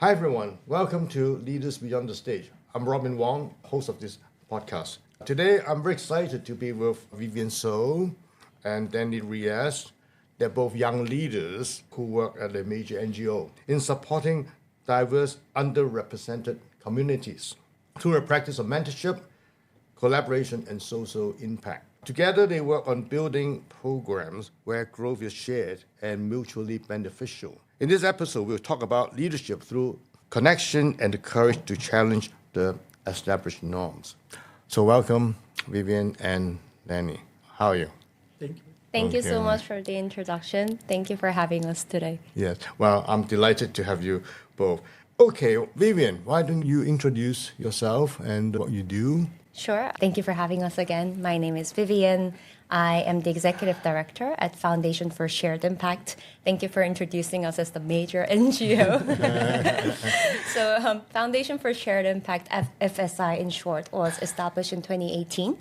Hi everyone, welcome to Leaders Beyond the Stage. I'm Robin Wong, host of this podcast. Today I'm very excited to be with Vivian Seo and Danny. They're both young leaders who work at a major NGO in supporting diverse, underrepresented communities through a practice of mentorship, collaboration, and social impact. Together, they work on building programs where growth is shared and mutually beneficial. In this episode, we'll talk about leadership through connection and the courage to challenge the established norms. So welcome, Vivian and Danny. How are you? Thank you. Thank you so much for the introduction. Thank you for having us today. Yes, well, I'm delighted to have you both. Okay, Vivian, why don't you introduce yourself and what you do? Sure. Thank you for having us again. My name is Vivian. I am the Executive Director at Foundation for Shared Impact. Thank you for introducing us as the major NGO. Foundation for Shared Impact, FSI in short, was established in 2018.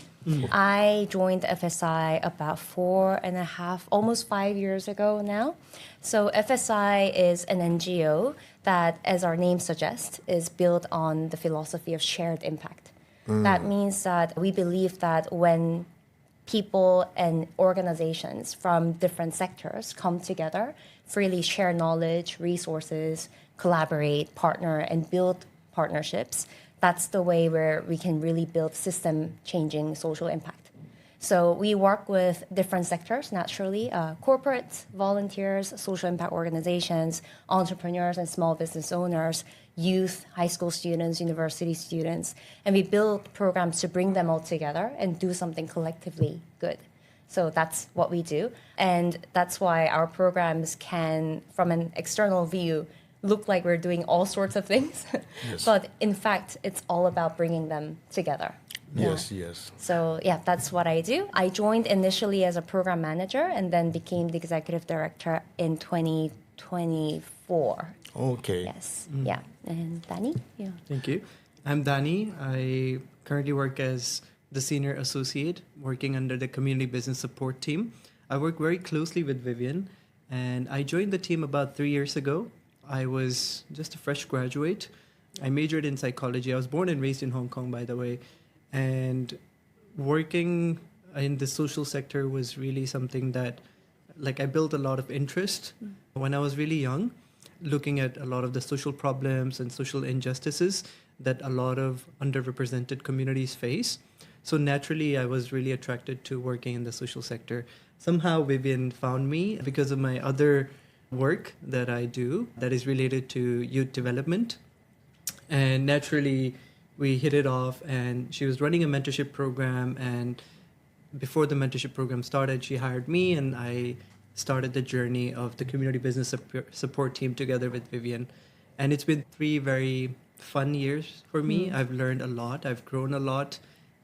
I joined FSI about 4.5, almost 5 years ago now. So FSI is an NGO that, as our name suggests, is built on the philosophy of shared impact. That means that we believe that when people and organizations from different sectors come together, freely share knowledge, resources, collaborate, partner, and build partnerships, that's the way where we can really build system-changing social impact. So we work with different sectors, naturally, corporates, volunteers, social impact organizations, entrepreneurs and small business owners, youth, high school students, university students, and we build programs to bring them all together and do something collectively good. So that's what we do. And that's why our programs can, from an external view, look like we're doing all sorts of things. Yes. But in fact, it's all about bringing them together. Yes. So that's what I do. I joined initially as a program manager and then became the executive director in 2024. Okay. Yes. Yeah. And Dani? Yeah. Thank you. I'm Dani. I currently work as the senior associate working under the community business support team. I work very closely with Vivian, and I joined the team about 3 years ago. I was just a fresh graduate. I majored in psychology. I was born and raised in Hong Kong, by the way. And working in the social sector was really something that, I built a lot of interest when I was really young, looking at a lot of the social problems and social injustices that a lot of underrepresented communities face. So naturally, I was really attracted to working in the social sector. Somehow, Vivian found me because of my other work that I do that is related to youth development. And naturally, we hit it off, and she was running a mentorship program. And before the mentorship program started, she hired me, and I started the journey of the community business support team together with Vivian. And it's been 3 very fun years for me. I've learned a lot. I've grown a lot.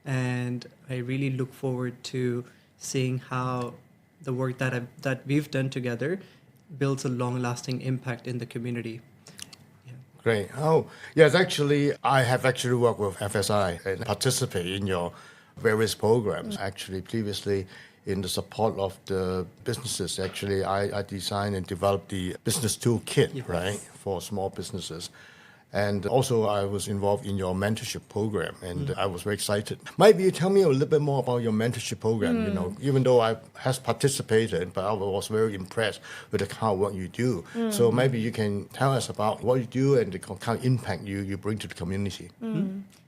And I really look forward to seeing how the work that we've done together builds a long-lasting impact in the community. Great. Oh, yes, actually, I have actually worked with FSI and participate in your various programs. Actually, previously, in the support of the businesses, actually, I designed and developed the business toolkit, Yes. right, for small businesses. And also, I was involved in your mentorship program, and I was very excited. Maybe you tell me a little bit more about your mentorship program. Even though I has participated, but I was very impressed with the kind of work you do. So maybe you can tell us about what you do and the kind of impact you bring to the community.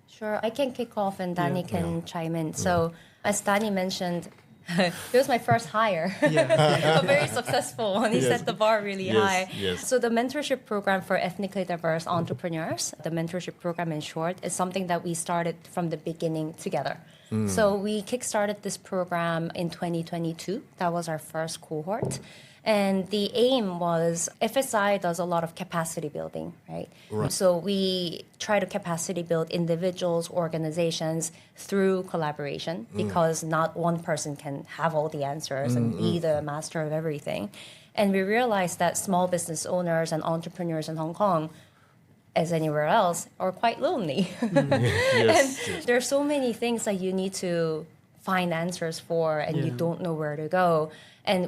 Sure. I can kick off and Dani can chime in. So as Dani mentioned, it was my first hire, a very successful one. He set the bar really high. Yes. So the mentorship program for ethnically diverse entrepreneurs, the mentorship program in short, is something that we started from the beginning together. So we kickstarted this program in 2022. That was our first cohort. And the aim was FSI does a lot of capacity building, right? So we try to capacity build individuals, organizations through collaboration because not one person can have all the answers and be the master of everything. And we realized that small business owners and entrepreneurs in Hong Kong, as anywhere else, are quite lonely. And there are so many things that you need to find answers for and you don't know where to go. And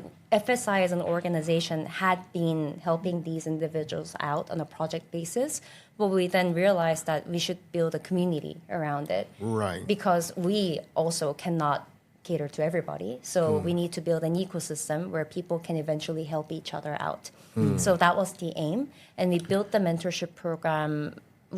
FSI as an organization had been helping these individuals out on a project basis, but we then realized that we should build a community around it. Right. Because we also cannot cater to everybody. So we need to build an ecosystem where people can eventually help each other out. So that was the aim. And we built the mentorship program.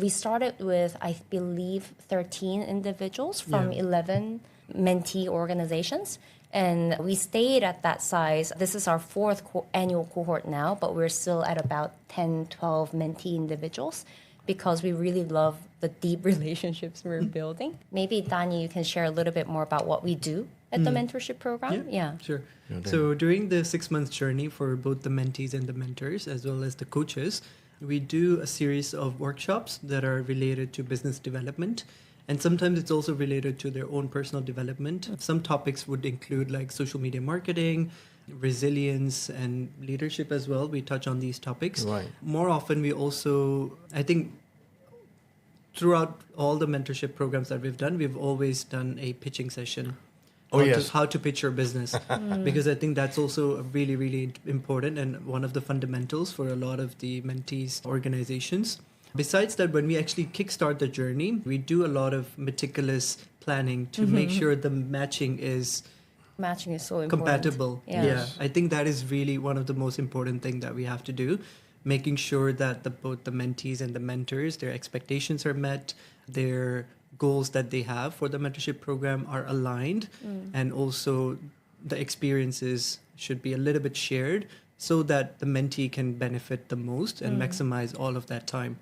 We started with, I believe, 13 individuals from 11 mentee organizations. And we stayed at that size. This is our fourth annual cohort now, but we're still at about 10, 12 mentee individuals because we really love the deep relationships we're building. Maybe, Dani, you can share a little bit more about what we do at the mentorship program. Yeah. Sure. So during the 6-month journey for both the mentees and the mentors, as well as the coaches, we do a series of workshops that are related to business development. And sometimes it's also related to their own personal development. Some topics would include like social media marketing, resilience, and leadership as well. We touch on these topics. Right. More often, we also, I think, throughout all the mentorship programs that we've done, we've always done a pitching session. How to pitch your business. Because I think that's also really, really important and one of the fundamentals for a lot of the mentees organizations. Besides that, when we actually kickstart the journey, we do a lot of meticulous planning to make sure the matching is so important. Compatible. Yeah. Yeah. I think that is really one of the most important things that we have to do, making sure that both the mentees and the mentors, their expectations are met, their goals that they have for the mentorship program are aligned, and also the experiences should be a little bit shared so that the mentee can benefit the most and maximize all of that time.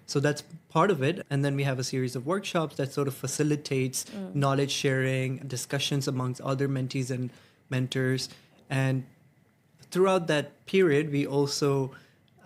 So that's part of it. And then we have a series of workshops that sort of facilitates knowledge sharing, discussions amongst other mentees and mentors. And throughout that period, we also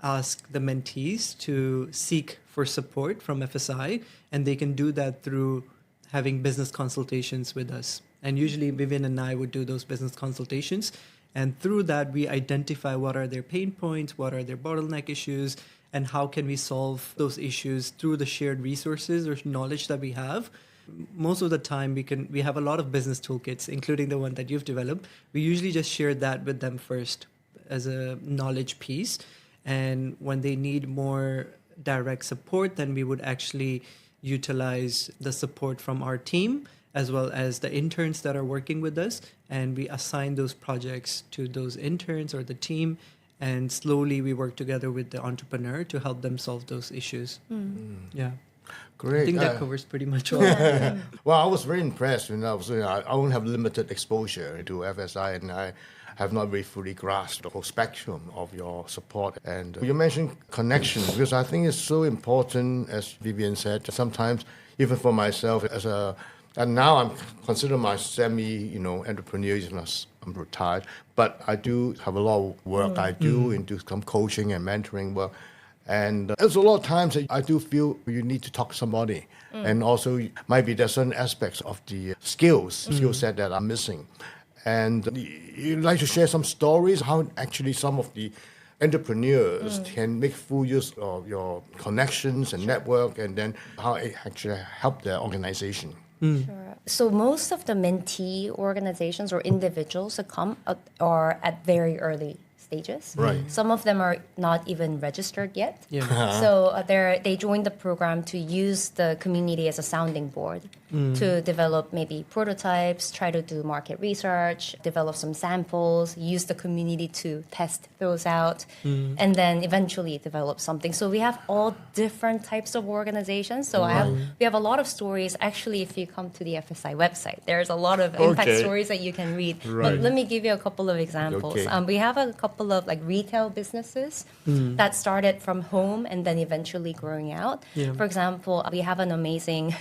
ask the mentees to seek for support from FSI, and they can do that through having business consultations with us. And usually Vivian and I would do those business consultations. And through that, we identify what are their pain points, what are their bottleneck issues, and how can we solve those issues through the shared resources or knowledge that we have. Most of the time, we have a lot of business toolkits, including the one that you've developed. We usually just share that with them first as a knowledge piece. And when they need more direct support, then we would actually utilize the support from our team as well as the interns that are working with us. And we assign those projects to those interns or the team. And slowly we work together with the entrepreneur to help them solve those issues. Yeah. Great. I think that covers pretty much all. Well, I was very impressed when I only have limited exposure to FSI, and I have not really fully grasped the whole spectrum of your support. And you mentioned connection, because I think it's so important, as Vivian said, sometimes even for myself and now I'm consider my entrepreneur, I'm retired, but I do have a lot of work I do into some coaching and mentoring work. And there's a lot of times that I do feel you need to talk to somebody. And also maybe there's certain aspects of the skill set that I'm missing. And you'd like to share some stories, how actually some of the entrepreneurs can make full use of your connections and network, and then how it actually help their organization. Sure. So most of the mentee organizations or individuals that come are at very early stages. Right. Some of them are not even registered yet. Yeah. So they join the program to use the community as a sounding board to develop maybe prototypes, try to do market research, develop some samples, use the community to test those out, and then eventually develop something. So we have all different types of organizations. So we have a lot of stories. Actually, if you come to the FSI website, there's a lot of impact stories that you can read. Right. But let me give you a couple of examples. Okay. We have a couple of retail businesses that started from home and then eventually growing out. Yeah. For example, we have an amazing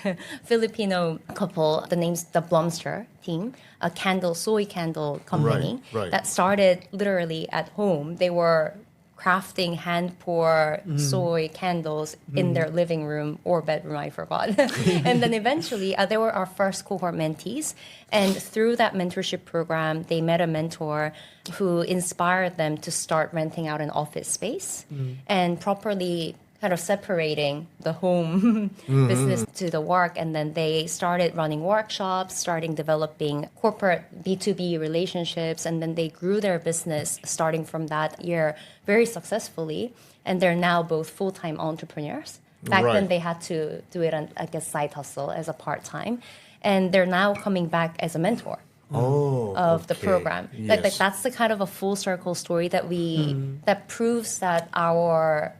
Filipino couple, the name's the BLOMSTRE team, a soy candle company Right. that started literally at home. They were crafting hand-pour soy candles in their living room or bedroom, I forgot. And then eventually, they were our first cohort mentees. And through that mentorship program, they met a mentor who inspired them to start renting out an office space and properly kind of separating the home business to the work. And then they started running workshops, starting developing corporate B2B relationships. And then they grew their business starting from that year very successfully. And they're now both full-time entrepreneurs. Back then they had to do it on, I guess, side hustle as a part-time. And they're now coming back as a mentor. Of the program. Yes. Like that's the kind of a full circle story that that proves that our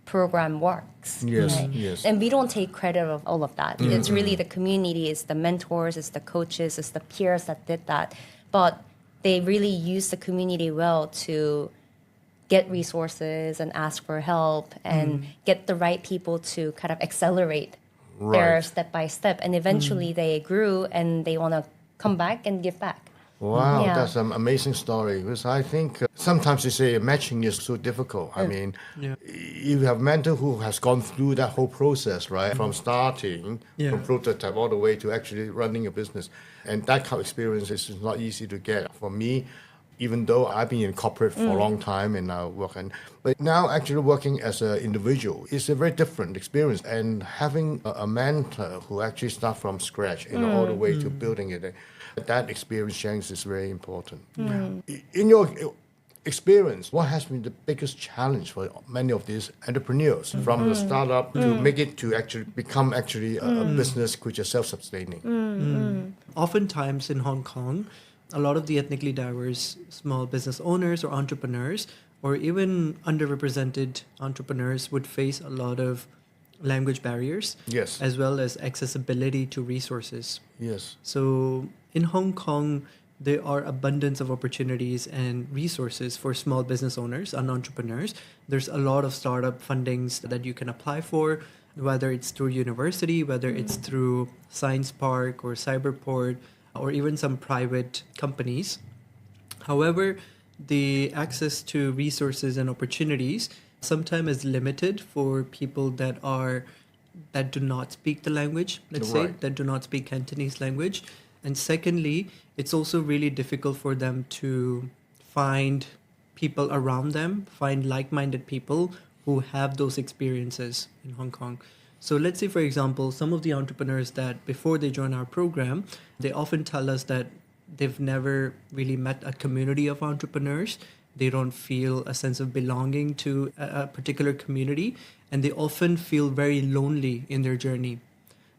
program works. Yes, right? yes. And we don't take credit of all of that. It's really the community, it's the mentors, it's the coaches, it's the peers that did that. But they really use the community well to get resources and ask for help and get the right people to kind of accelerate their step by step. And eventually they grew and they want to come back and give back. Wow, Yeah. that's an amazing story. Because I think sometimes they say matching is so difficult. I mean, you have mentor who has gone through that whole process, right? From starting, from prototype all the way to actually running a business. And that kind of experience is not easy to get. For me, even though I've been in corporate for a long time and now but now actually working as an individual is a very different experience. And having a mentor who actually start from scratch, all the way to building it, that experience sharing is very important. In your experience, what has been the biggest challenge for many of these entrepreneurs from the startup to make it to actually become a business which is self-sustaining? Oftentimes in Hong Kong, a lot of the ethnically diverse small business owners or entrepreneurs, or even underrepresented entrepreneurs, would face a lot of language barriers, Yes. as well as accessibility to resources. Yes. So in Hong Kong, there are abundance of opportunities and resources for small business owners and entrepreneurs. There's a lot of startup fundings that you can apply for, whether it's through university, whether it's through Science Park or Cyberport, or even some private companies. However, the access to resources and opportunities sometimes is limited for people that do not speak the language, let's say, that do not speak Cantonese language. And secondly, it's also really difficult for them to find people around them, find like-minded people who have those experiences in Hong Kong. So let's say, for example, some of the entrepreneurs that before they join our program, they often tell us that they've never really met a community of entrepreneurs. They don't feel a sense of belonging to a particular community, and they often feel very lonely in their journey.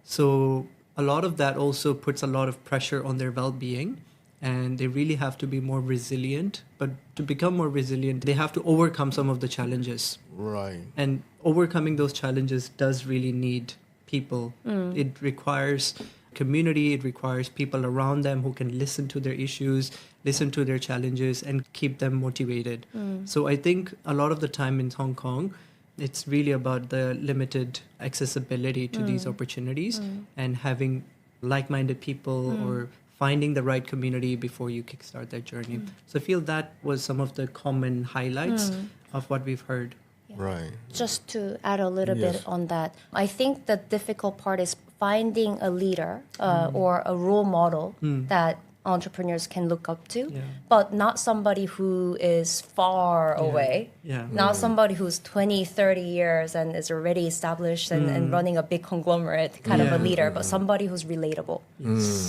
So a lot of that also puts a lot of pressure on their well-being, and they really have to be more resilient. But to become more resilient, they have to overcome some of the challenges. Right. And overcoming those challenges does really need people. It requires community, it requires people around them who can listen to their issues, listen to their challenges, and keep them motivated. So I think a lot of the time in Hong Kong, it's really about the limited accessibility to these opportunities and having like-minded people or finding the right community before you kickstart that journey. So I feel that was some of the common highlights of what we've heard. Right. Just to add a little Yes. bit on that, I think the difficult part is finding a leader or a role model that entrepreneurs can look up to, but not somebody who is far away. Not somebody who's 20, 30 years and is already established and running a big conglomerate kind of a leader, but somebody who's relatable.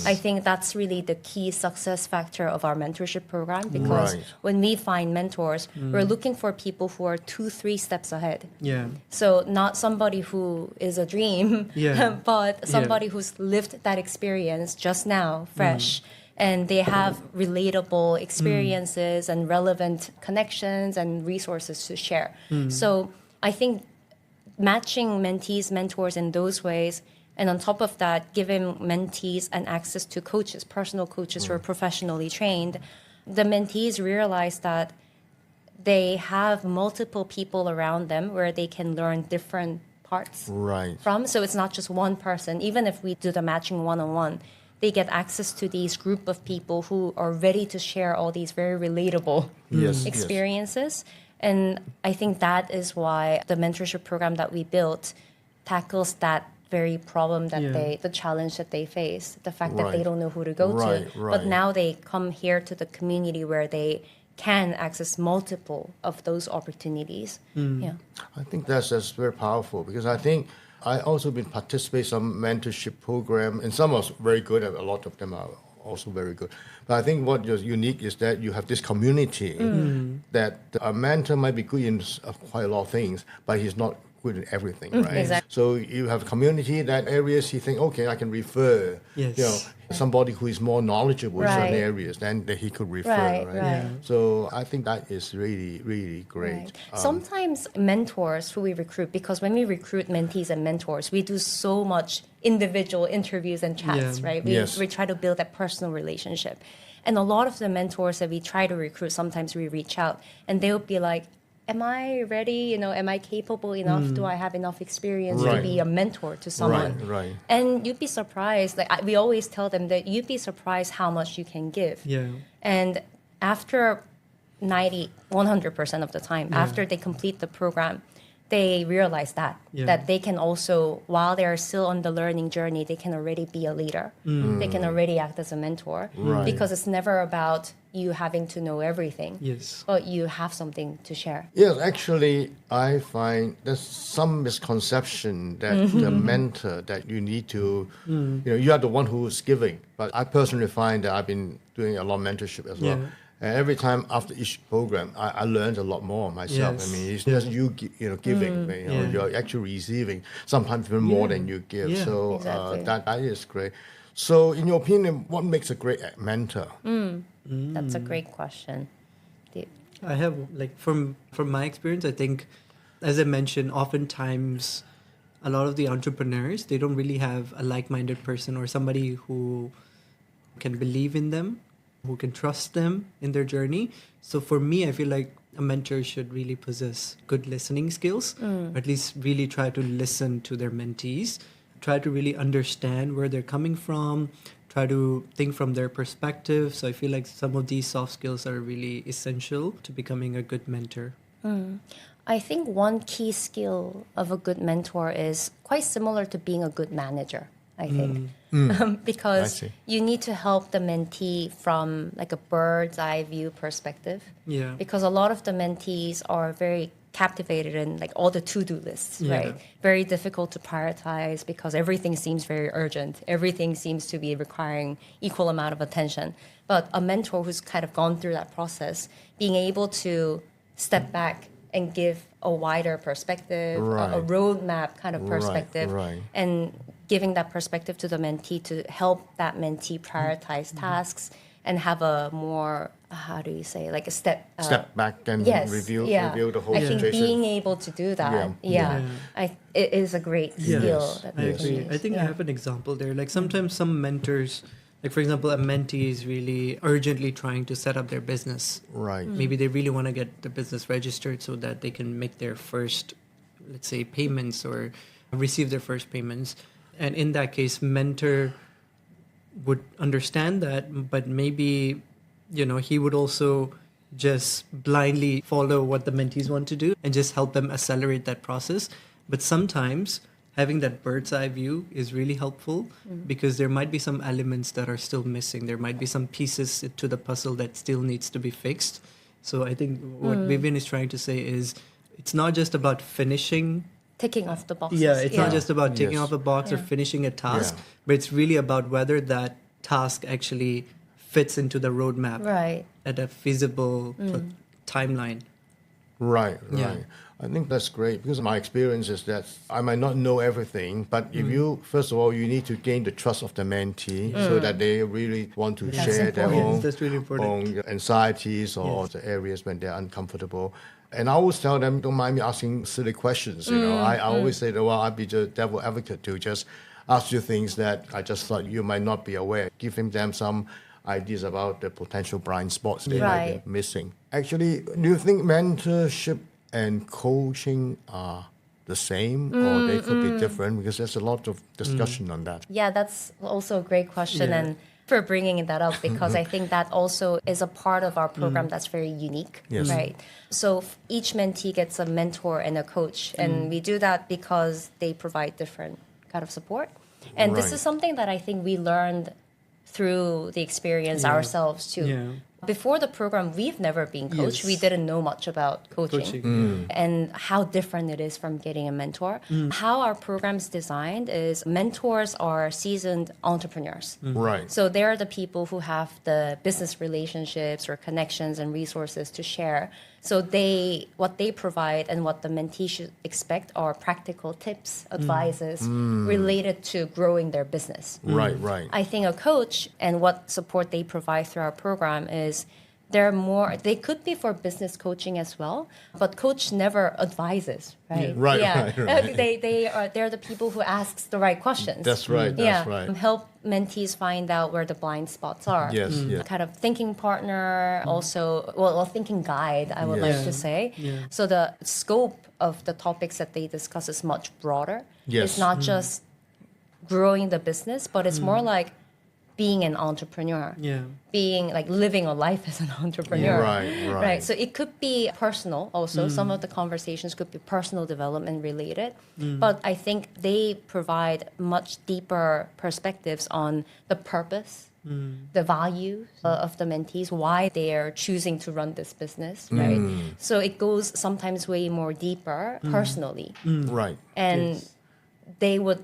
I think that's really the key success factor of our mentorship program, because Right. when we find mentors, we're looking for people who are 2-3 steps ahead. Yeah. So not somebody who is a dream, but somebody who's lived that experience just now, fresh. And they have relatable experiences and relevant connections and resources to share. So I think matching mentees, mentors in those ways, and on top of that, giving mentees an access to coaches, personal coaches who are professionally trained, the mentees realize that they have multiple people around them where they can learn different parts Right. from. So it's not just one person. Even if we do the matching one-on-one, they get access to these group of people who are ready to share all these very relatable Yes. experiences. And I think that is why the mentorship program that we built tackles that very problem that the challenge that they face, the fact that they Right. don't know who to go Right, to. right. But now they come here to the community where they can access multiple of those opportunities. Yeah. I think that's very powerful because I think I also been participating some mentorship program and some are very good and a lot of them are also very good. But I think what is unique is that you have this community that a mentor might be good in quite a lot of things, but he's not good in everything, right? Exactly. So you have a community that areas you think, okay, I can refer, Yes. somebody who is more knowledgeable in certain Right. areas, then that he could refer, Right, right? right. So I think that is really, really great. Right. Sometimes mentors who we recruit, because when we recruit mentees and mentors, we do so much individual interviews and chats, Yeah. right? Yes. We try to build that personal relationship. And a lot of the mentors that we try to recruit, sometimes we reach out and they'll be like, am I ready? Am I capable enough? Do I have enough experience to Right. be a mentor to someone? Right. And you'd be surprised. We always tell them that you'd be surprised how much you can give. Yeah. And after 100% of the time, after they complete the program, they realize that they can also, while they're still on the learning journey, they can already be a leader. They can already act as a mentor. Right. Because it's never about you having to know everything, Yes. but you have something to share. Yes, actually, I find there's some misconception that the mentor that you need to, you are the one who is giving. But I personally find that I've been doing a lot of mentorship as well. Yeah. And every time after each program, I learned a lot more myself. Yes. I mean, it's just you, giving. Yeah. You're actually receiving sometimes even more than you give. Yeah. So Exactly. that is great. So, in your opinion, what makes a great mentor? That's a great question. I have from my experience, I think, as I mentioned, oftentimes a lot of the entrepreneurs, they don't really have a like-minded person or somebody who can believe in them, who can trust them in their journey. So for me, I feel like a mentor should really possess good listening skills, or at least really try to listen to their mentees, try to really understand where they're coming from, try to think from their perspective. So I feel like some of these soft skills are really essential to becoming a good mentor. I think one key skill of a good mentor is quite similar to being a good manager, I think. I Because see. you need to help the mentee from like a bird's eye view perspective. Yeah. Because a lot of the mentees are very captivated in like all the to-do lists, right? Very difficult to prioritize because everything seems very urgent. Everything seems to be requiring equal amount of attention. But a mentor who's kind of gone through that process, being able to step back and give a wider perspective, a roadmap kind of perspective, right. and giving that perspective to the mentee to help that mentee prioritize tasks and have a more, how do you say, like a step back and yes, review the whole I think situation. being able to do that, it is a great skill. That I they agree. use. I think I have an example there. Like sometimes some mentors, like for example, a mentee is really urgently trying to set up their business. Right. Maybe they really want to get the business registered so that they can make their first, let's say, payments or receive their first payments. And in that case, mentor would understand that, but maybe, he would also just blindly follow what the mentees want to do and just help them accelerate that process. But sometimes having that bird's eye view is really helpful because there might be some elements that are still missing. There might be some pieces to the puzzle that still needs to be fixed. So I think what Vivian is trying to say is it's not just about finishing. Ticking off the boxes. Yeah, it's not just about ticking off a box or Yeah. finishing a task, Yeah. but it's really about whether that task actually fits into the roadmap Right. at a feasible timeline. Right. Yeah. I think that's great because my experience is that I might not know everything, but if you, first of all, you need to gain the trust of the mentee so that they really want to share their important. own, That's really important. own anxieties or the areas when they're uncomfortable. And I always tell them, don't mind me asking silly questions. I always say, that, well, I'll be the devil advocate to just ask you things that I just thought you might not be aware, giving them some ideas about the potential blind spots they might Right. be missing. Actually, do you think mentorship and coaching are the same or they could be different? Because there's a lot of discussion on that. Yeah, that's also a great question. Yeah. And for bringing that up because I think that also is a part of our program that's very unique, Yes. right? So each mentee gets a mentor and a coach, and we do that because they provide different kind of support. And this Right. is something that I think we learned through the experience ourselves too. Yeah. Before the program, we've never been coached. Yes. We didn't know much about coaching. And how different it is from getting a mentor. How our program's designed is mentors are seasoned entrepreneurs. Right. So they're the people who have the business relationships or connections and resources to share. So what they provide and what the mentee should expect are practical tips, advices related to growing their business. Right, right. I think a coach and what support they provide through our program is they could be for business coaching as well, but coach never advises, right? Yeah. Right, yeah. right. They're the people who asks the right questions. That's right, that's right. Help mentees find out where the blind spots are. Yes, yes. Kind of thinking partner, also, well, thinking guide, I would like Yes. to say. Yeah. So the scope of the topics that they discuss is much broader. Yes. It's not just growing the business, but it's more like being an entrepreneur. Yeah. Being like living a life as an entrepreneur. Right, right. Right. So it could be personal also. Some of the conversations could be personal development related. But I think they provide much deeper perspectives on the purpose, the values of the mentees, why they are choosing to run this business, right? So it goes sometimes way more deeper personally. Right. And they would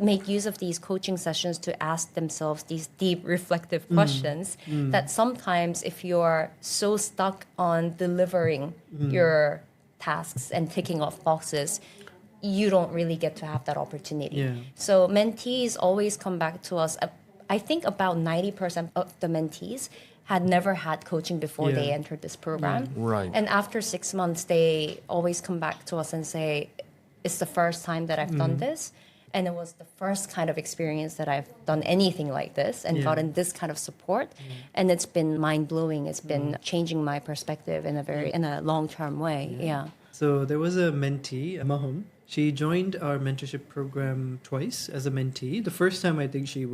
make use of these coaching sessions to ask themselves these deep reflective questions that sometimes if you're so stuck on delivering your tasks and ticking off boxes, you don't really get to have that opportunity. Yeah. So mentees always come back to us. I think about 90% of the mentees had never had coaching before they entered this program. Right. And after 6 months, they always come back to us and say, it's the first time that I've done this. And it was the first kind of experience that I've done anything like this and gotten this kind of support. And it's been mind-blowing. It's been changing my perspective in a long-term way. Yeah. So there was a mentee, Mahum. She joined our mentorship program twice as a mentee. The first time I think she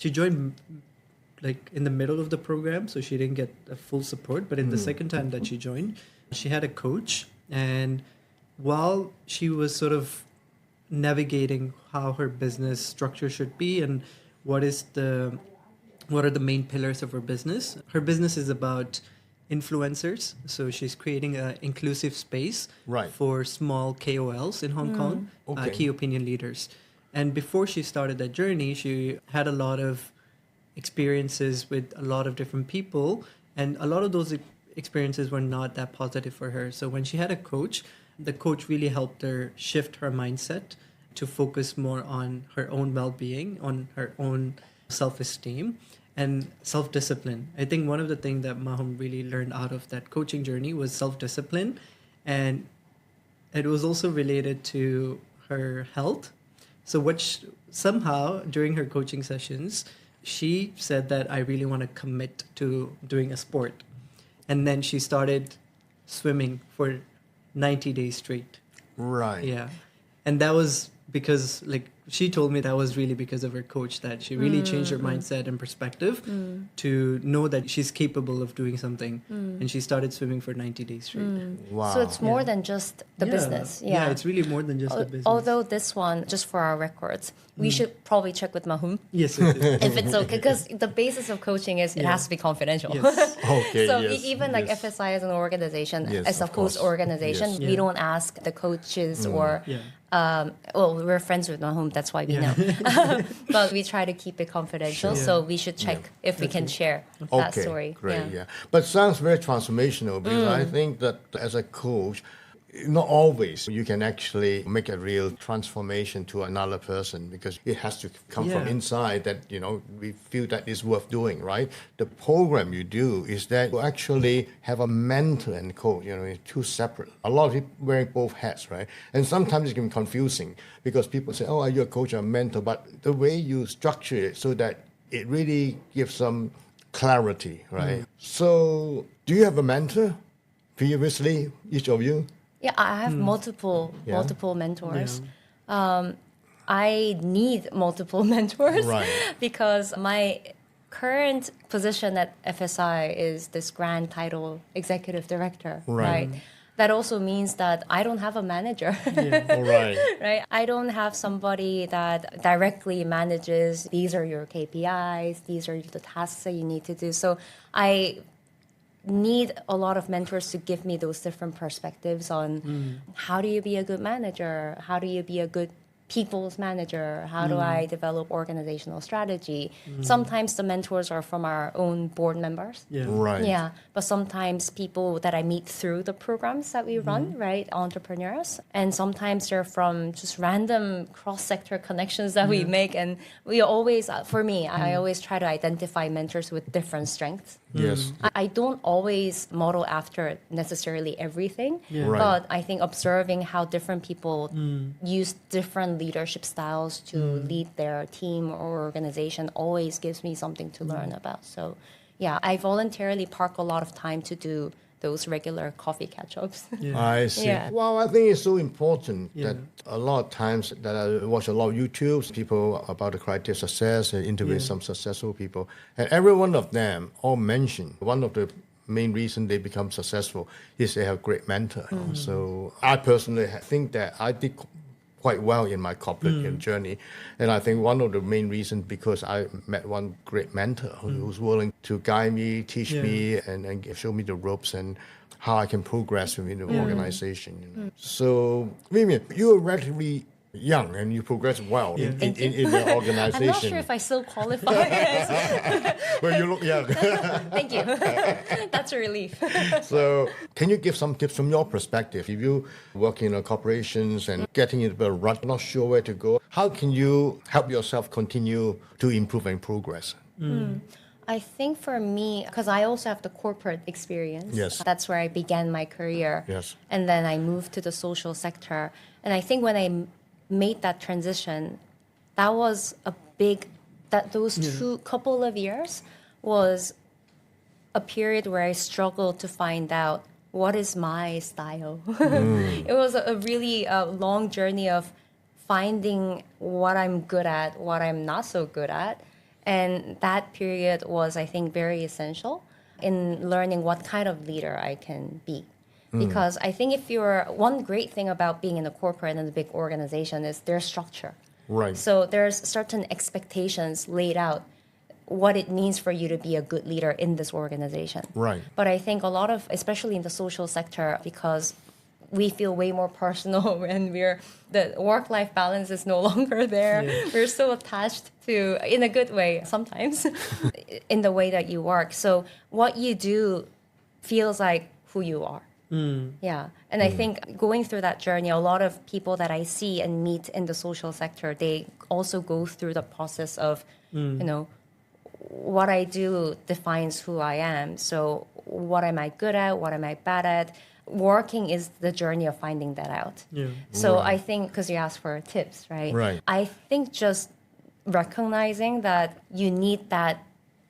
joined like in the middle of the program, so she didn't get a full support. But in the second time that she joined, she had a coach, and while she was sort of navigating how her business structure should be and what are the main pillars of her business is about influencers. So she's creating an inclusive space Right. for small KOLs in Hong Kong, Okay. key opinion leaders. And before she started that journey, she had a lot of experiences with a lot of different people, and a lot of those experiences were not that positive for her. So when she had a coach, the coach really helped her shift her mindset to focus more on her own well-being, on her own self-esteem and self-discipline. I think one of the things that Mahum really learned out of that coaching journey was self-discipline, and it was also related to her health. So somehow during her coaching sessions, she said that I really want to commit to doing a sport. And then she started swimming for 90 days straight. Right. Yeah. And that was because, like, she told me that was really because of her coach, that she really changed her mindset and perspective to know that she's capable of doing something. And she started swimming for 90 days straight. Wow. So it's more than just the business. Yeah, it's really more than just the business. Although this one, just for our records, we should probably check with Mahum Yes, it is. if it's okay, because the basis of coaching is it has to be confidential. Yes. Okay, So yes, even like yes. FSI as an organization, Yes, as a of course. host organization, Yes. we don't ask the coaches or Yeah. well, we're friends with Mahum, that's why we know. But we try to keep it confidential, Sure. so we should check if we can share that Okay, story. great, yeah. But sounds very transformational because I think that as a coach, not always you can actually make a real transformation to another person because it has to come from Yeah. inside that, we feel that is worth doing, right? The program you do is that you actually have a mentor and coach, it's two separate. A lot of people wearing both hats, right? And sometimes it can be confusing because people say, oh, are you a coach or a mentor? But the way you structure it so that it really gives some clarity, right? So do you have a mentor previously, each of you? Yeah, I have multiple mentors. I need multiple mentors Right. because my current position at FSI is this grand title executive director, Right. right? that also means that I don't have a manager. All right. Right? I don't have somebody that directly manages, these are your KPIs, these are the tasks that you need to do. So I need a lot of mentors to give me those different perspectives on how do you be a good manager? How do you be a good people's manager? How do I develop organizational strategy? Sometimes the mentors are from our own board members. Yeah. Right. Yeah, but sometimes people that I meet through the programs that we run, right, entrepreneurs, and sometimes they're from just random cross-sector connections that we make, and we always, for me, I always try to identify mentors with different strengths. Yes. I don't always model after necessarily everything, Yeah. Right. but I think observing how different people use different leadership styles to lead their team or organization always gives me something to learn about. So, yeah, I voluntarily park a lot of time to do those regular coffee catch-ups. I see. Yeah. Well, I think it's so important Yeah. that a lot of times that I watch a lot of YouTubes, people about the criteria of success and interview some successful people. And every one of them all mention one of the main reasons they become successful is they have great mentor. So I personally think that I did quite well in my corporate journey. And I think one of the main reasons because I met one great mentor who's willing to guide me, teach me, and show me the ropes and how I can progress within the organization. You know. So, Vivian, you are relatively young and you progress well in your organization. I'm not sure if I still qualify. Well, you look young. Thank you. That's a relief. So, can you give some tips from your perspective? If you work in corporations and getting into a rut, not sure where to go, how can you help yourself continue to improve and progress? I think for me, because I also have the corporate experience. Yes. That's where I began my career. Yes. And then I moved to the social sector. And I think when I made that transition, that was a big, those couple of years was a period where I struggled to find out what is my style. It was a really long journey of finding what I'm good at, what I'm not so good at. And that period was, I think, very essential in learning what kind of leader I can be. Because I think one great thing about being in a corporate and a big organization is their structure. Right. So there's certain expectations laid out what it means for you to be a good leader in this organization. Right. But I think a lot of, especially in the social sector, because we feel way more personal and the work-life balance is no longer there. Yeah. We're so attached to, in a good way sometimes, in the way that you work. So what you do feels like who you are. Yeah. And I think going through that journey, a lot of people that I see and meet in the social sector, they also go through the process of, you know, what I do defines who I am. So what am I good at? What am I bad at? Working is the journey of finding that out. Yeah. So I think, because you asked for tips, right? Right. I think just recognizing that you need that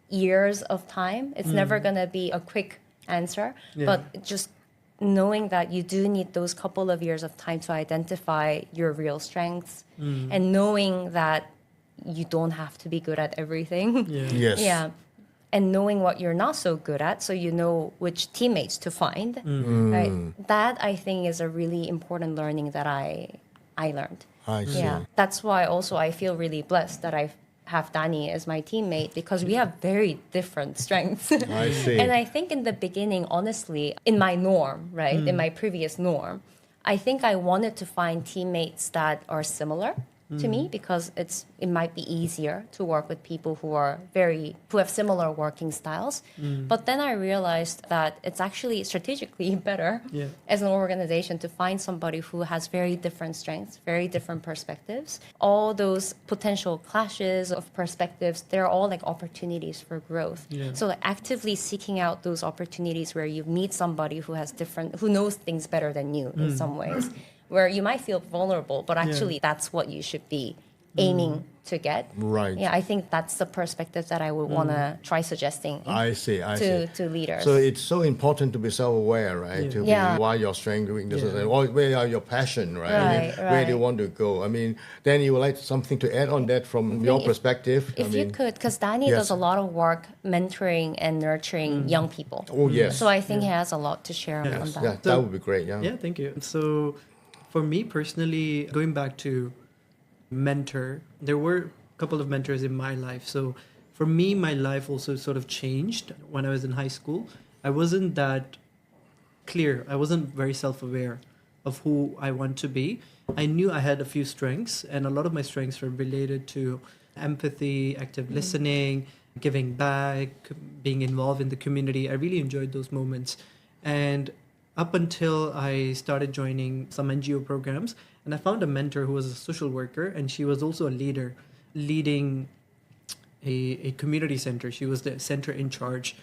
years of time. It's never going to be a quick answer, but just knowing that you do need those couple of years of time to identify your real strengths and knowing that you don't have to be good at everything. Yes. Yeah. And knowing what you're not so good at, so you know which teammates to find. Right? That, I think, is a really important learning that I learned. I see. Yeah. That's why also I feel really blessed that I have Dani as my teammate, because we have very different strengths. I see. And I think in the beginning, honestly, in my norm, right, in my previous norm, I think I wanted to find teammates that are similar to me, because it might be easier to work with people who have similar working styles. But then I realized that it's actually strategically better as an organization to find somebody who has very different strengths, very different perspectives. All those potential clashes of perspectives, they're all like opportunities for growth. So like actively seeking out those opportunities where you meet somebody who knows things better than you in some ways, where you might feel vulnerable, but actually that's what you should be aiming to get. Right. Yeah, I think that's the perspective that I would want to try suggesting I see. to leaders. So it's so important to be self-aware, right? Yeah. To Yeah. be why your strength, weaknesses, Yeah. and where are your passion, right? I mean, Right, where do you right. want to go? I mean, then you would like something to add on that from your perspective? If you could, because Dani yes. does a lot of work mentoring and nurturing young people. Oh, yes. So I think he has a lot to share on that. Yeah, that would be great. Yeah. Yeah, thank you. So, for me personally, going back to mentor, there were a couple of mentors in my life. So, for me, my life also sort of changed when I was in high school. I wasn't that clear. I wasn't very self-aware of who I want to be. I knew I had a few strengths, and a lot of my strengths were related to empathy, active listening, giving back, being involved in the community. I really enjoyed those moments. And up until I started joining some NGO programs, and I found a mentor who was a social worker, and she was also a leader, leading a community center. She was the center in charge.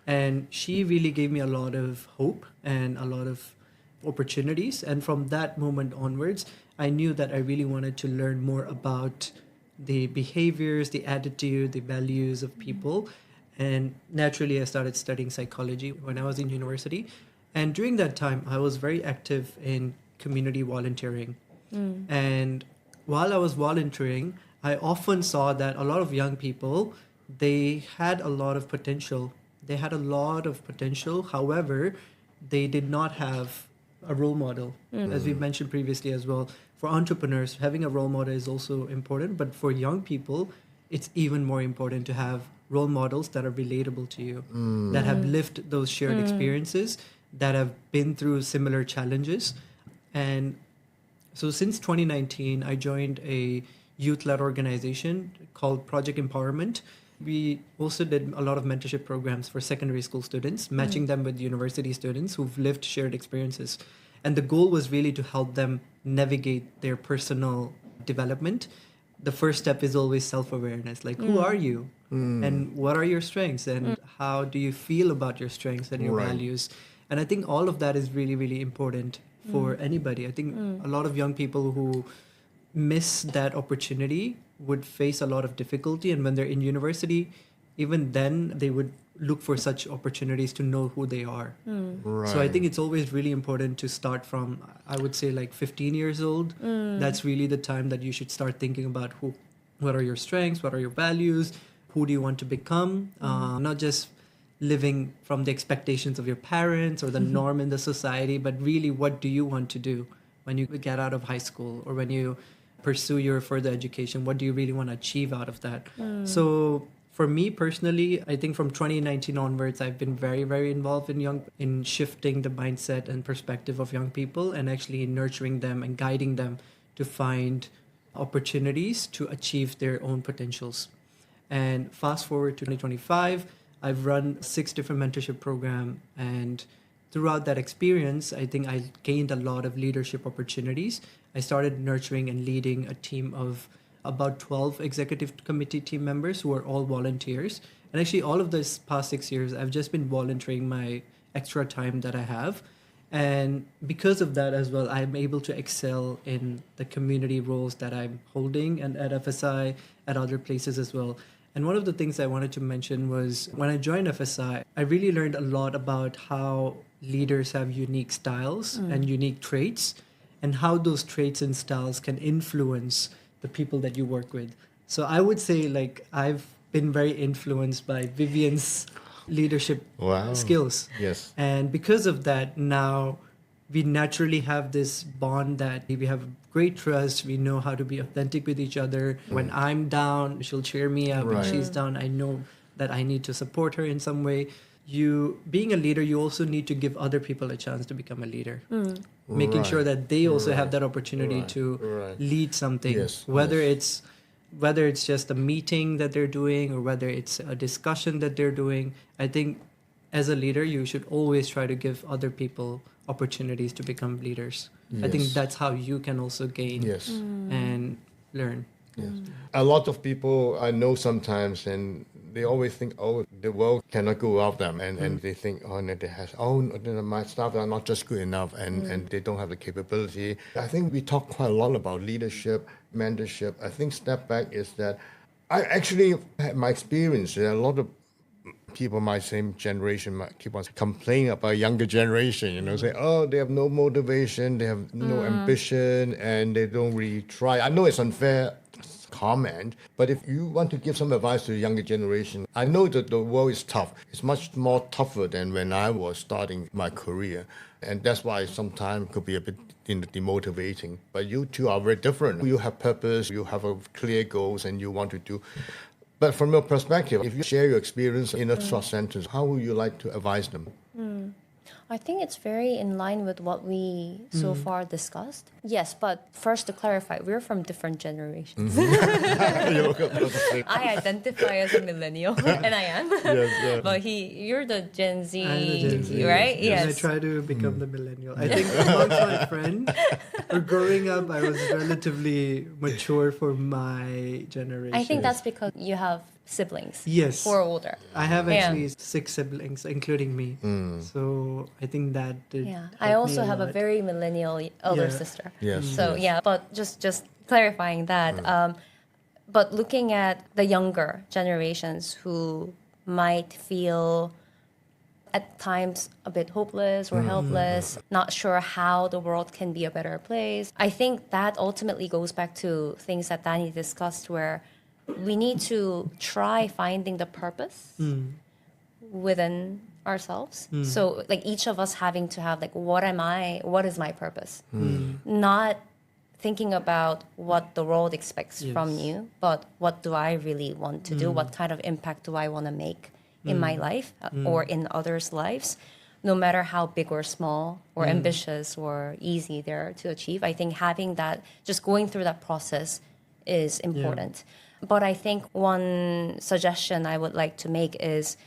And she really gave me a lot of hope and a lot of opportunities. And from that moment onwards, I knew that I really wanted to learn more about the behaviors, the attitude, the values of people. And naturally, I started studying psychology when I was in university. And during that time, I was very active in community volunteering. And while I was volunteering, I often saw that a lot of young people, they had a lot of potential. They had a lot of potential. However, they did not have a role model. As we mentioned previously as well, for entrepreneurs, having a role model is also important. But for young people, it's even more important to have role models that are relatable to you, that have lived those shared experiences, that have been through similar challenges. And so since 2019, I joined a youth-led organization called Project Empowerment. We also did a lot of mentorship programs for secondary school students, matching them with university students who've lived shared experiences. And the goal was really to help them navigate their personal development. The first step is always self-awareness. Like, who are you? And what are your strengths? And how do you feel about your strengths and your Right. values? And I think all of that is really, really important for anybody. I think a lot of young people who miss that opportunity would face a lot of difficulty. And when they're in university, even then, they would look for such opportunities to know who they are. Right. So I think it's always really important to start from, I would say, like 15 years old. That's really the time that you should start thinking about what are your strengths, what are your values, who do you want to become, not just living from the expectations of your parents or the norm in the society, but really what do you want to do when you get out of high school or when you pursue your further education? What do you really want to achieve out of that? So for me personally, I think from 2019 onwards, I've been very, very involved in shifting the mindset and perspective of young people and actually nurturing them and guiding them to find opportunities to achieve their own potentials. And fast forward to 2025, I've run 6 different mentorship programs, and throughout that experience, I think I gained a lot of leadership opportunities. I started nurturing and leading a team of about 12 executive committee team members who are all volunteers. And actually, all of this past 6 years, I've just been volunteering my extra time that I have. And because of that as well, I'm able to excel in the community roles that I'm holding and at FSI, at other places as well. And one of the things I wanted to mention was when I joined FSI, I really learned a lot about how leaders have unique styles and unique traits, and how those traits and styles can influence the people that you work with. So I would say, like, I've been very influenced by Vivian's leadership skills. Yes. And because of that, now we naturally have this bond that we have great trust. We know how to be authentic with each other. When I'm down, she'll cheer me up. When Right. she's down, I know that I need to support her in some way. You, being a leader, you also need to give other people a chance to become a leader. Making sure that they also have that opportunity to lead something. Yes, Whether yes. it's just a meeting that they're doing or whether it's a discussion that they're doing. I think as a leader, you should always try to give other people opportunities to become leaders. I think Yes. that's how you can also gain Yes. and learn. Yes. A lot of people I know sometimes, and they always think, oh, the world cannot go without them. And they think, oh, no, my staff are not just good enough and they don't have the capability. I think we talk quite a lot about leadership, mentorship. I think step back is that I actually had my experience. There are a lot of people my same generation might keep on complaining about younger generation, say, oh, they have no motivation, they have no ambition, and they don't really try. I know it's unfair comment, but if you want to give some advice to the younger generation, I know that the world is tough. It's much more tougher than when I was starting my career. And that's why sometimes could be a bit demotivating. But you two are very different. You have purpose, you have a clear goals, and you want to do. But from your perspective, if you share your experience in a short sentence, how would you like to advise them? I think it's very in line with what we so far discussed. Yes, but first to clarify, we're from different generations. I identify as a millennial, and I am. Yes. But you're the Gen Z, I'm the Gen Z, right? yes. Yes. I try to become the millennial. I think amongst my friends, or growing up, I was relatively mature for my generation. I think that's because you have siblings. Yes. Who are older. I have actually 6 siblings, including me. So I think that did Yeah. help I also me have a lot. very millennial elder Yeah. sister. Yes. So yes. yeah, but just clarifying that. But looking at the younger generations who might feel at times a bit hopeless or helpless, not sure how the world can be a better place. I think that ultimately goes back to things that Dani discussed, where we need to try finding the purpose within ourselves. So like each of us having to have like, what is my purpose? Not thinking about what the world expects from you, but what do I really want to do? What kind of impact do I want to make in my life or in others' lives? No matter how big or small or ambitious or easy they're to achieve. I think having that, just going through that process is important. But I think one suggestion I would like to make is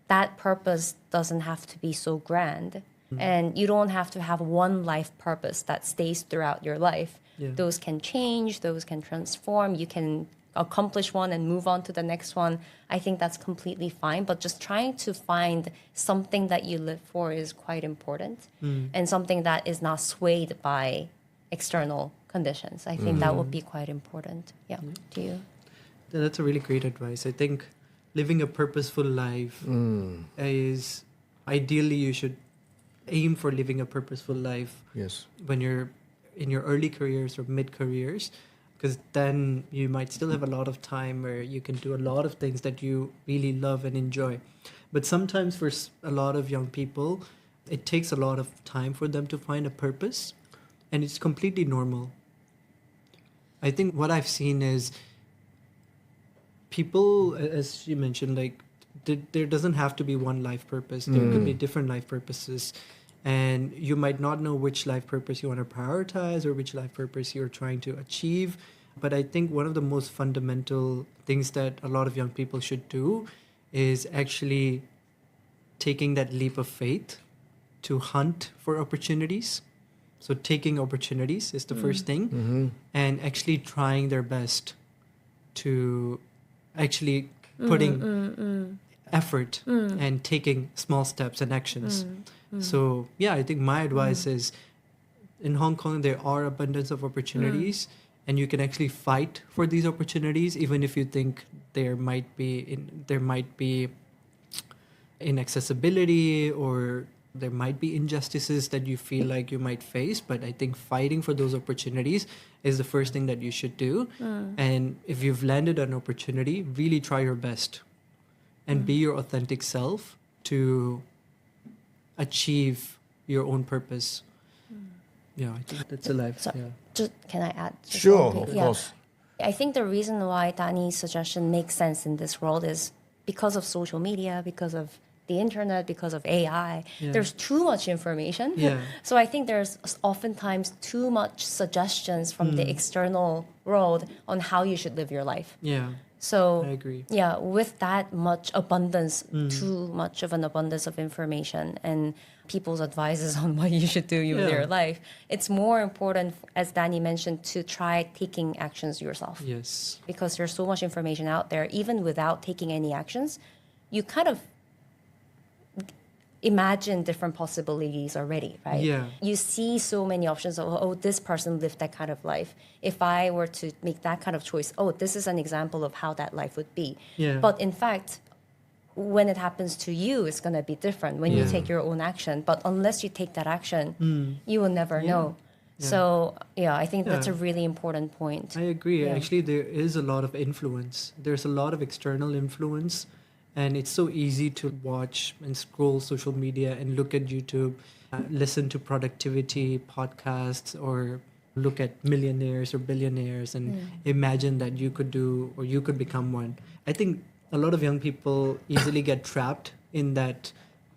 that purpose doesn't have to be so grand. And you don't have to have one life purpose that stays throughout your life. Yeah. Those can change, those can transform. You can accomplish one and move on to the next one. I think that's completely fine. But just trying to find something that you live for is quite important. And something that is not swayed by external conditions. I think that would be quite important. Yeah. Do you? That's a really great advice. I think living a purposeful life is ideally you should aim for living a purposeful life Yes. when you're in your early careers or mid careers, because then you might still have a lot of time where you can do a lot of things that you really love and enjoy. But sometimes for a lot of young people, it takes a lot of time for them to find a purpose, and it's completely normal. I think what I've seen is people, as you mentioned, like there doesn't have to be one life purpose. There could be different life purposes, and you might not know which life purpose you want to prioritize or which life purpose you're trying to achieve. But I think one of the most fundamental things that a lot of young people should do is actually taking that leap of faith to hunt for opportunities. So taking opportunities is the first thing, and actually trying their best to actually putting effort and taking small steps and actions. So yeah, I think my advice is, in Hong Kong there are abundance of opportunities, and you can actually fight for these opportunities, even if you think there might be inaccessibility or there might be injustices that you feel like you might face. But I think fighting for those opportunities is the first thing that you should do. And if you've landed an opportunity, really try your best and be your authentic self to achieve your own purpose. Yeah, I think that's a life. So, Yeah. just can I add? Just Sure, one of thing? course. I think the reason why Dani's suggestion makes sense in this world is because of social media, because of the internet, because of AI. Yeah. There's too much information. Yeah. So I think there's oftentimes too much suggestions from the external world on how you should live your life. Yeah. So I agree. yeah, with that much abundance, too much of an abundance of information and people's advices on what you should do with Yeah. your life, it's more important, as Danny mentioned, to try taking actions yourself. Yes. Because there's so much information out there, even without taking any actions, you kind of imagine different possibilities already, right? Yeah. You see so many options of, oh, this person lived that kind of life. If I were to make that kind of choice, oh, this is an example of how that life would be. Yeah. But in fact, when it happens to you, it's going to be different when you Yeah. take your own action. But unless you take that action, you will never know. Yeah. So, yeah, I think that's a Yeah. really important point. I agree. Yeah. Actually, there is a lot of influence. There's a lot of external influence, and it's so easy to watch and scroll social media and look at YouTube, listen to productivity podcasts, or look at millionaires or billionaires and imagine that you could do or you could become one. I think a lot of young people easily get trapped in that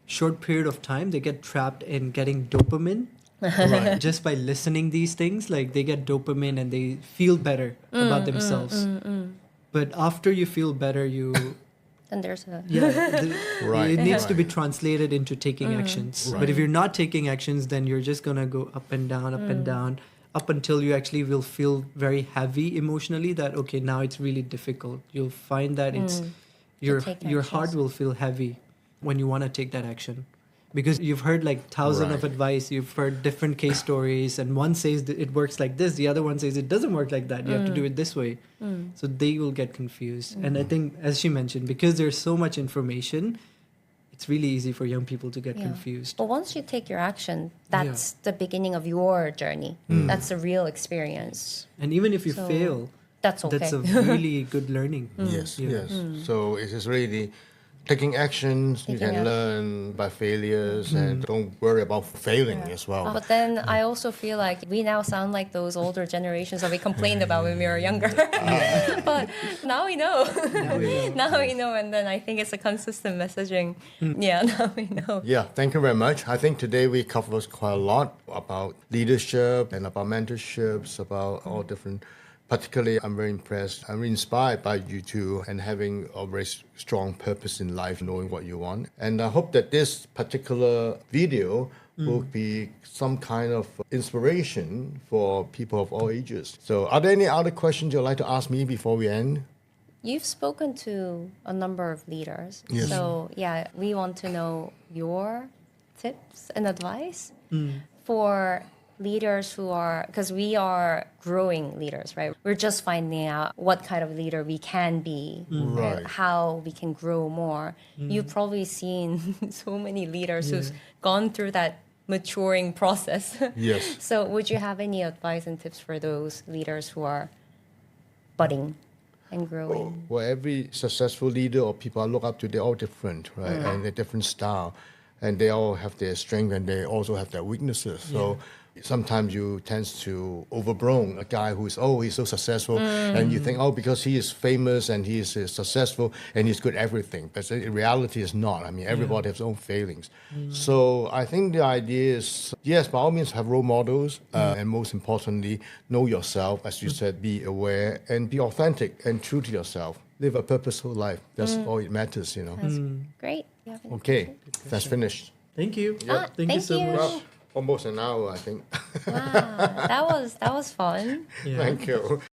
short period of time. They get trapped in getting dopamine. Right. Just by listening these things, like they get dopamine and they feel better about themselves. But after you feel better, Then there's a... Right. it needs to be Right. translated into taking actions. Right. But if you're not taking actions, then you're just gonna go up and down, up until you actually will feel very heavy emotionally. That okay, now it's really difficult. You'll find that it's your take heart actions. will feel heavy when you want to take that action. Because you've heard like thousands of Right. advice, you've heard different case stories, and one says that it works like this, the other one says it doesn't work like that. You have to do it this way. So they will get confused. And I think, as she mentioned, because there's so much information, it's really easy for young people to get Yeah. confused. But once you take your action, that's the beginning of your journey. That's a real experience. And even if you So, fail, That's okay. that's a really good learning. Yes, Yeah. yes. So it is really taking actions. You Taking can action. learn by failures and don't worry about failing as well. But then I also feel like we now sound like those older generations that we complained about when we were younger. But now we know. Now we know. And then I think it's a consistent messaging. Yeah, now we know. Yeah, thank you very much. I think today we covered quite a lot about leadership and about mentorships, about all different. Particularly, I'm very impressed. I'm inspired by you two and having a very strong purpose in life, knowing what you want. And I hope that this particular video will be some kind of inspiration for people of all ages. So, are there any other questions you'd like to ask me before we end? You've spoken to a number of leaders. Yes. So, yeah, we want to know your tips and advice for leaders who are, because we are growing leaders, right? We're just finding out what kind of leader we can be, Right. how we can grow more. You've probably seen so many leaders who've gone through that maturing process. Yes. So would you have any advice and tips for those leaders who are budding and growing? Well, every successful leader or people I look up to, they're all different, right? And a different style. And they all have their strength and they also have their weaknesses. So sometimes you tend to overblown a guy who's, he's so successful. And you think, because he is famous and he is successful and he's good at everything. But in reality, it's not. I mean, everybody has their own failings. So I think the idea is, yes, by all means, have role models. And most importantly, know yourself. As you said, be aware and be authentic and true to yourself. Live a purposeful life. That's all it matters, That's great. You have any Okay, questions? that's finished. Thank you. Ah, Thank you so thank you. much. Well, almost an hour, I think. Wow, that was fun. Yeah. Thank you.